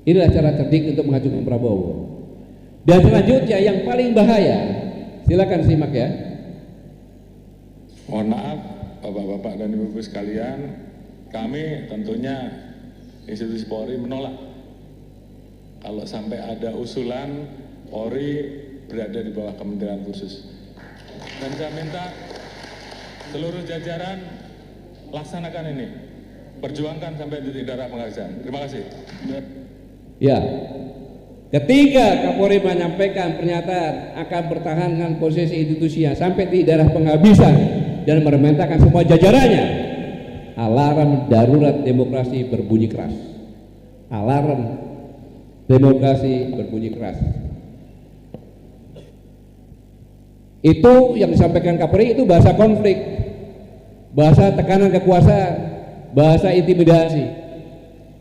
Inilah cara cerdik untuk mengajukan Prabowo. Dan selanjutnya yang paling bahaya, silakan simak ya. Mohon maaf Bapak-bapak dan Ibu-ibu sekalian, kami tentunya institusi Polri menolak kalau sampai ada usulan Polri berada di bawah Kementerian Khusus. Dan saya minta seluruh jajaran laksanakan ini, perjuangkan sampai titik darah penghabisan. Terima kasih. Ya, ketika Kapolri menyampaikan pernyataan akan pertahankan posisi institusinya sampai di daerah penghabisan dan memerintahkan semua jajarannya, alarm darurat demokrasi berbunyi keras. Alarm demokrasi berbunyi keras. Itu yang disampaikan Kapolri itu bahasa konflik, bahasa tekanan kekuasaan, bahasa intimidasi.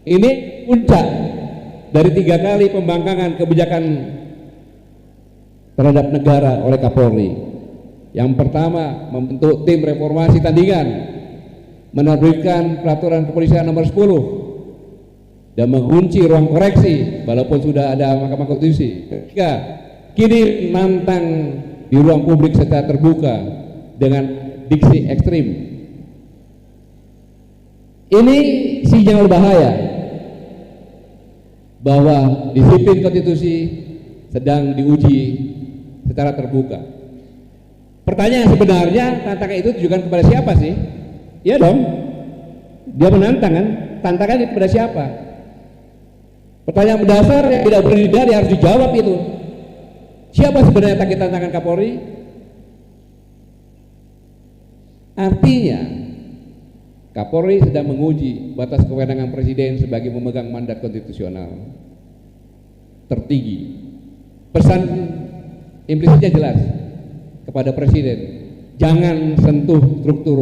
Ini puncak dari 3 kali pembangkangan kebijakan terhadap negara oleh Kapolri. Yang pertama, membentuk tim reformasi tandingan, menerbitkan peraturan kepolisian nomor 10 dan mengunci ruang koreksi walaupun sudah ada Mahkamah Konstitusi. Ketiga, kini nantang di ruang publik secara terbuka dengan diksi ekstrim. Ini sinyal bahaya bahwa disiplin konstitusi sedang diuji secara terbuka. Pertanyaan sebenarnya, tantangan itu ditujukan kepada siapa sih? Iya dong, dia menantang kan? Tantangan itu kepada siapa? Pertanyaan mendasar yang tidak berdiri harus dijawab itu. Siapa sebenarnya target tantangan Kapolri? Artinya Kapolri sedang menguji batas kewenangan Presiden sebagai memegang mandat konstitusional tertinggi. Pesan implisitnya jelas kepada Presiden, jangan sentuh struktur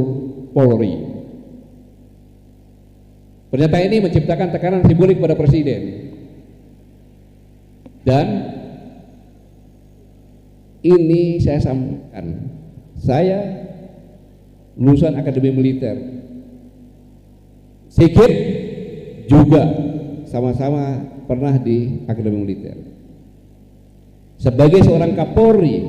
Polri. Pernyataan ini menciptakan tekanan simbolik pada Presiden. Dan ini saya sampaikan, saya lulusan Akademi Militer, Sigit juga sama-sama pernah di Akademi Militer. Sebagai seorang Kapolri,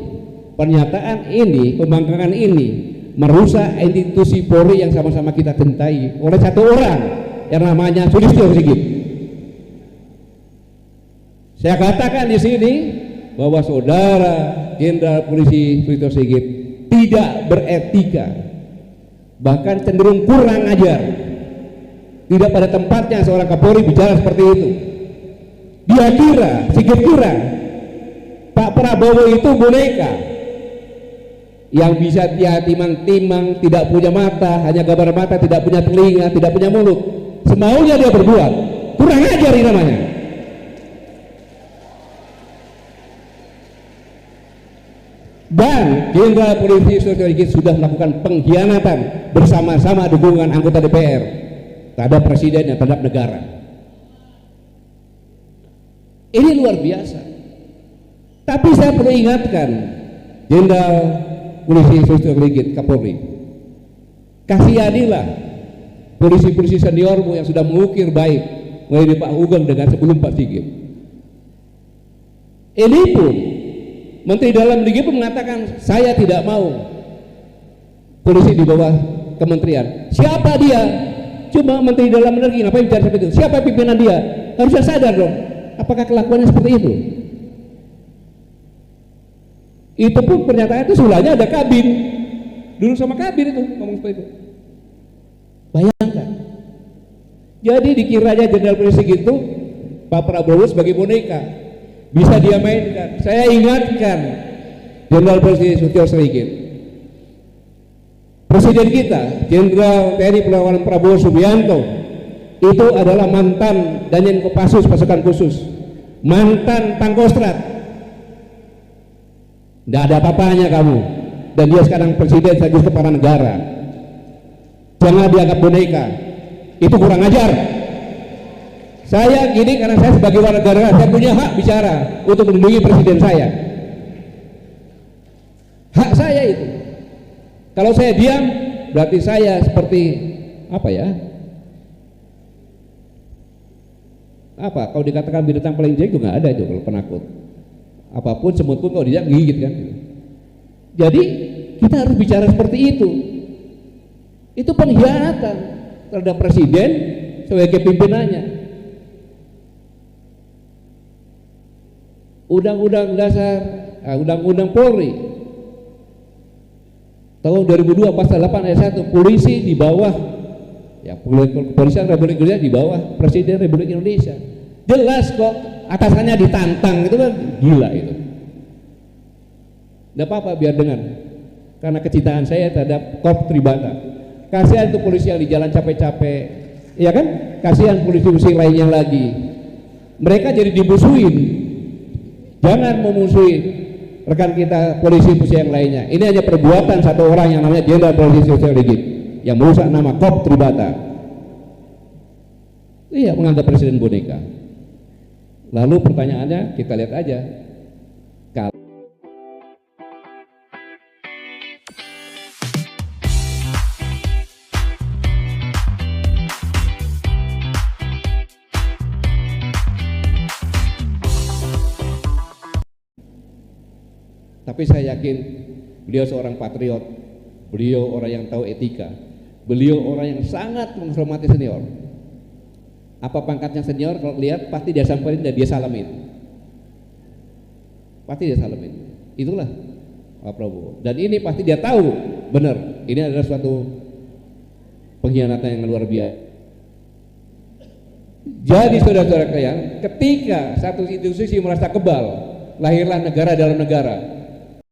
pernyataan ini, pembangkangan ini merusak institusi Polri yang sama-sama kita cintai oleh satu orang yang namanya Sulistyo Sigit. Saya katakan di sini bahwa saudara Jenderal Polisi Sulistyo Sigit tidak beretika, bahkan cenderung kurang ajar. Tidak pada tempatnya seorang Kapolri bicara seperti itu. Dia kira, Sigit kira Pak Prabowo itu boneka yang bisa dia timang-timang, tidak punya mata, hanya gambar mata, tidak punya telinga, tidak punya mulut, semaunya dia berbuat. Kurang ajar ini namanya. Dan Jenderal Polisi Sulistyo Sigit sudah melakukan pengkhianatan bersama-sama dukungan anggota DPR terhadap Presiden dan terhadap negara. Ini luar biasa. Tapi saya perlu ingatkan Jenderal Polisi Sulistyo Sigit, Kapolri, kasihanilah polisi-polisi seniormu yang sudah mengukir baik mulai dari Pak Hugeng dengan sebelum Pak Sigit. Ini pun Menteri Dalam Negeri pun mengatakan saya tidak mau polisi di bawah kementerian. Siapa dia? Cuma Menteri Dalam Negeri, ngapain bicara seperti itu? Siapa pimpinan dia? Harusnya sadar dong. Apakah kelakuannya seperti itu? Itu pun pernyataan itu sulanya ada Kabin. Dulu sama Kabin itu ngomong seperti itu. Bayangkan. Jadi dikiranya Jenderal Polisi gitu Pak Prabowo sebagai boneka. Bisa dia mainkan. Saya ingatkan Jenderal Polisi Sulistyo Sigit, Presiden kita Jenderal TNI Purnawirawan Prabowo Subianto itu adalah mantan Danjen Kopassus pasukan khusus, mantan Pangkostrat. Tidak ada apa-apanya kamu, dan dia sekarang Presiden sekaligus kepala negara. Jangan dianggap boneka, itu kurang ajar. Saya gini karena saya sebagai warga negara, saya punya hak bicara untuk melindungi Presiden saya. Hak saya itu. Kalau saya diam, berarti saya seperti apa ya? Apa? Kalau dikatakan binatang paling jelek itu nggak ada itu kalau penakut. Apapun semut pun kalau dia gigit kan. Jadi kita harus bicara seperti itu. Itu pengkhianatan terhadap presiden sebagai pimpinannya. Undang-undang dasar, undang-undang Polri tahun 2002 pasal 8 ayat 1, polisi di bawah, ya kepolisian Republik Indonesia di bawah Presiden Republik Indonesia. Jelas kok, atasannya ditantang, itu kan gila itu. Tidak apa-apa, biar dengan, karena kecintaan saya terhadap Korps Tribata. Kasihan tuh polisi yang di jalan capek-capek, ya kan? Kasihan polisi-polisi lainnya lagi. Mereka jadi dimusuhin. Jangan memusuhi rekan kita polisi-polisi yang lainnya. Ini hanya perbuatan satu orang yang namanya Jenderal Polisi Sosial Sigit yang merusak nama Korps Tribata. Iya, menganggap presiden boneka. Lalu pertanyaannya kita lihat aja. Tapi saya yakin beliau seorang patriot, beliau orang yang tahu etika, beliau orang yang sangat menghormati senior. Apa pangkatnya senior, kalau lihat pasti dia samperin dan dia salamin. Pasti dia salamin. Itulah Pak Prabowo. Dan ini pasti dia tahu benar, ini adalah suatu pengkhianatan yang luar biasa. Jadi saudara-saudara kalian, ketika satu institusi merasa kebal, lahirlah negara dalam negara.